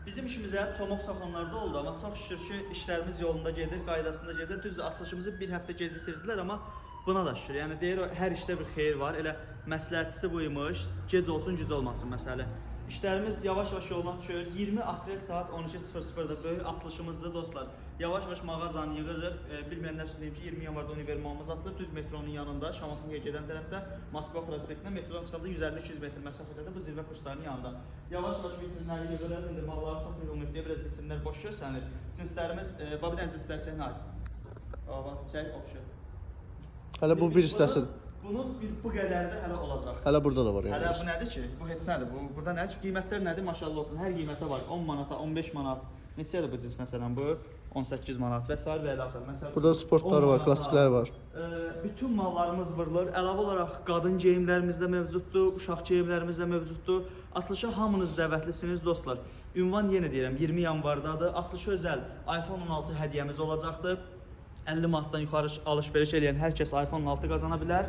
Bizim işimizə çomaq saxlanlarda oldu, amma çox şükür ki, işlərimiz yolunda gedir, qaydasında gedir. Düzdür, açılışımızı bir həftə gecikdirdilər, amma buna da şükür. Yəni deyir, hər işdə bir xeyir var. Elə məsləhətçisi buymuş, gec olsun, güc olmasın məsələ. İşlərimiz yavaş-yavaş yoluna düşür. 20 aprel saat 12:00-da böyük açılışımızdır dostlar. Yavaş-yavaş mağazanı yığırıq. Bilməyənlər üçün deyim ki, 20 yanvarda univermağımız açılır. Düz metronun yanında, Şamaxıya gedən tərəfdə Moskva prospektindən metrodan çıxanda 150-200 metr məsafədə bu zirvə kurslarının yanında. Yavaş-yavaş vitrinləri yığırıq. İndi malların çox ümumiyyətlə biraz vitrinlər boş görsənir. Cinslərimiz, bir dənə cinslər sənə aid. Çək, oxşu. Hələ bu bir hissəsidir. Bunun bu qədəri də hələ olacaq. Hələ burada da var yəni. Hələ bu nədir ki? Bu heç nədir? Burada nədir? Qiymətlər nədir? Maşallah olsun. Hər qiymətə var. 10 manata, 15 manat. Neçədir bu cins məsələn bu? 18 manat və s. və ilə axır. Məsələn, burada sportlar var, klassiklər var. Bütün mallarımız vurulur. Əlavə olaraq qadın geyimlərimiz də mövcuddur, uşaq geyimlərimiz də mövcuddur. Açılışa hamınız dəvətlisiniz dostlar. Ünvan yenə deyirəm 20 yanvardadır. Açılışa özəl iPhone 16 hədiyyəmiz olacaqdır. 50 manatdan yuxarı alış-veriş edən hər kəs iPhone 16 qazana bilər.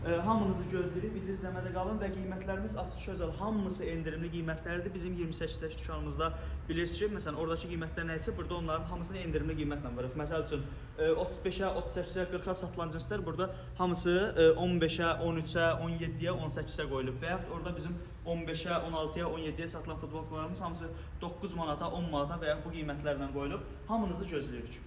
Hamınızı gözləyirik, bizi izləmədə qalın və qiymətlərimiz açıq özəl, hamısı endirimli qiymətlərdir. Bizim 28 dükanımızda bilirsiniz ki, məsələn, oradakı qiymətlər nə isə, burada onların hamısını endirimli qiymətlə veririk. Məsəl üçün, 35-ə, 38-ə, 40-a satılan cinslər burada hamısı 15-ə, 13-ə, 17-yə, 18-ə qoyulub və yaxud orada bizim 15-ə, 16-ya, 17-yə satılan futbolkalarımız hamısı 9 manata, 10 manata və yaxud bu qiymətlərlə qoyulub. Hamınızı gözləyirik.